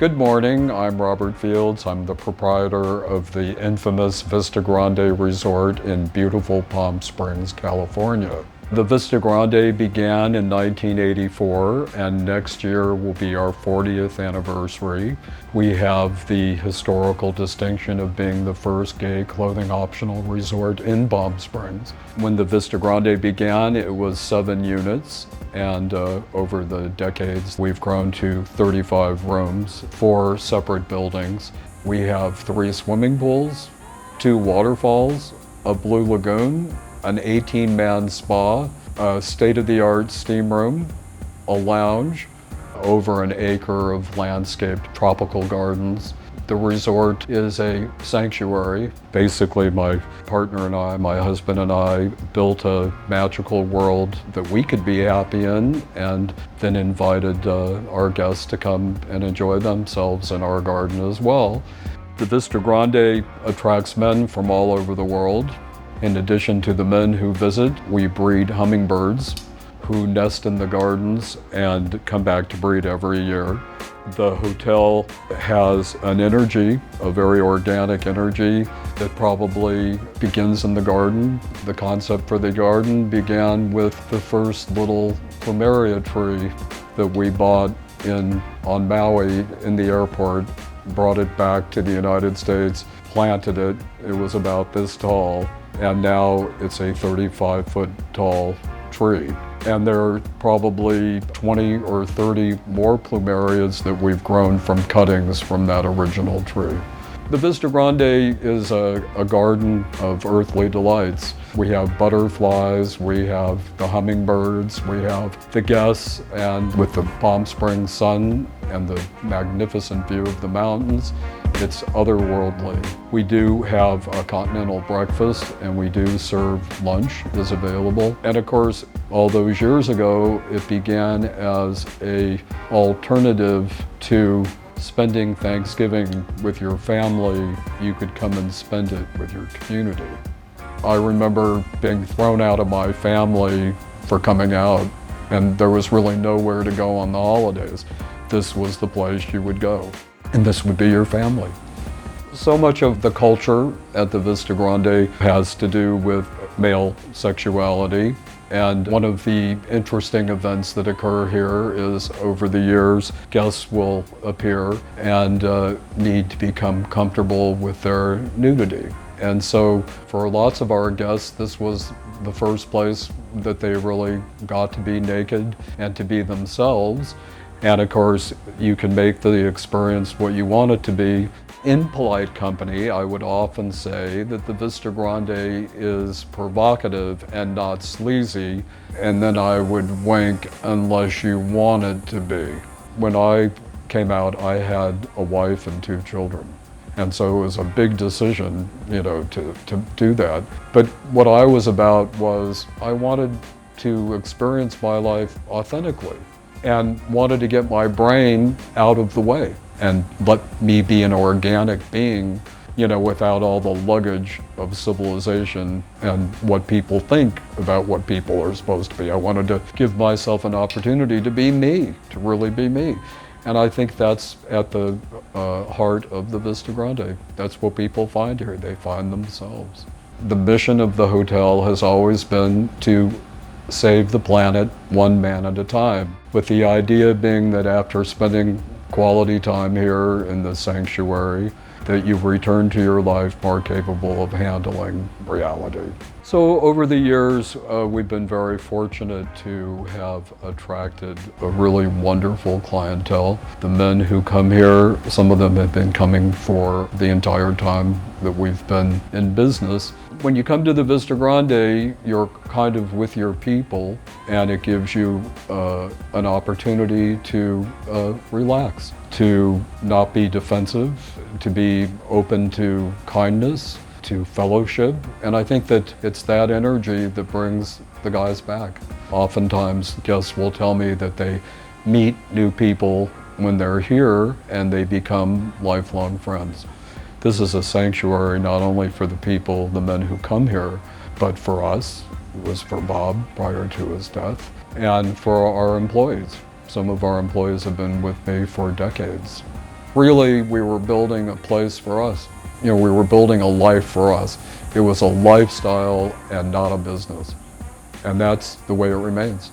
Good morning, I'm Robert Fields. I'm the proprietor of the infamous Vista Grande Resort in beautiful Palm Springs, California. The Vista Grande began in 1984, and next year will be our 40th anniversary. We have the historical distinction of being the first gay clothing optional resort in Palm Springs. When the Vista Grande began, it was 7 units, and over the decades, we've grown to 35 rooms, 4 separate buildings. We have 3 swimming pools, 2 waterfalls, a blue lagoon, an 18-man spa, a state-of-the-art steam room, a lounge, over an acre of landscaped tropical gardens. The resort is a sanctuary. Basically, my partner and I, my husband and I, built a magical world that we could be happy in, and then invited our guests to come and enjoy themselves in our garden as well. The Vista Grande attracts men from all over the world. In addition to the men who visit, we breed hummingbirds who nest in the gardens and come back to breed every year. The hotel has an energy, a very organic energy, that probably begins in the garden. The concept for the garden began with the first little plumeria tree that we bought on Maui in the airport, brought it back to the United States, planted it. It was about this tall, and now it's a 35-foot tall tree. And there are probably 20 or 30 more plumerias that we've grown from cuttings from that original tree. The Vista Grande is a garden of earthly delights. We have butterflies, we have the hummingbirds, we have the guests, and with the Palm Springs sun and the magnificent view of the mountains, it's otherworldly. We do have a continental breakfast, and we do serve lunch is available. And of course, all those years ago, it began as an alternative to spending Thanksgiving with your family. You could come and spend it with your community. I remember being thrown out of my family for coming out, and there was really nowhere to go on the holidays. This was the place you would go, and this would be your family. So much of the culture at the Vista Grande has to do with male sexuality. And one of the interesting events that occur here is, over the years, guests will appear and need to become comfortable with their nudity. And so for lots of our guests, this was the first place that they really got to be naked and to be themselves. And of course, you can make the experience what you want it to be. In polite company, I would often say that the Vista Grande is provocative and not sleazy, and then I would wink unless you want it to be. When I came out, I had a wife and 2 children. And so it was a big decision, to do that. But what I was about was I wanted to experience my life authentically and wanted to get my brain out of the way and let me be an organic being, without all the luggage of civilization and what people think about what people are supposed to be. I wanted to give myself an opportunity to be me, to really be me. And I think that's at the heart of the Vista Grande. That's what people find here. They find themselves. The mission of the hotel has always been to save the planet one man at a time, with the idea being that after spending quality time here in the sanctuary, that you've returned to your life more capable of handling reality. So over the years, we've been very fortunate to have attracted a really wonderful clientele. The men who come here, some of them have been coming for the entire time that we've been in business. When you come to the Vista Grande, you're kind of with your people, and it gives you an opportunity to relax, to not be defensive, to be open to kindness, to fellowship. And I think that it's that energy that brings the guys back. Oftentimes, guests will tell me that they meet new people when they're here, and they become lifelong friends. This is a sanctuary not only for the people, the men who come here, but for us. It was for Bob prior to his death, and for our employees. Some of our employees have been with me for decades. Really, we were building a place for us. You know, we were building a life for us. It was a lifestyle and not a business. And that's the way it remains.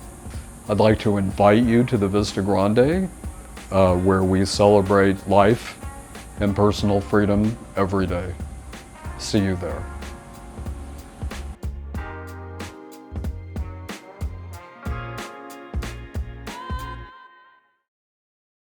I'd like to invite you to the Vista Grande, where we celebrate life and personal freedom every day. See you there.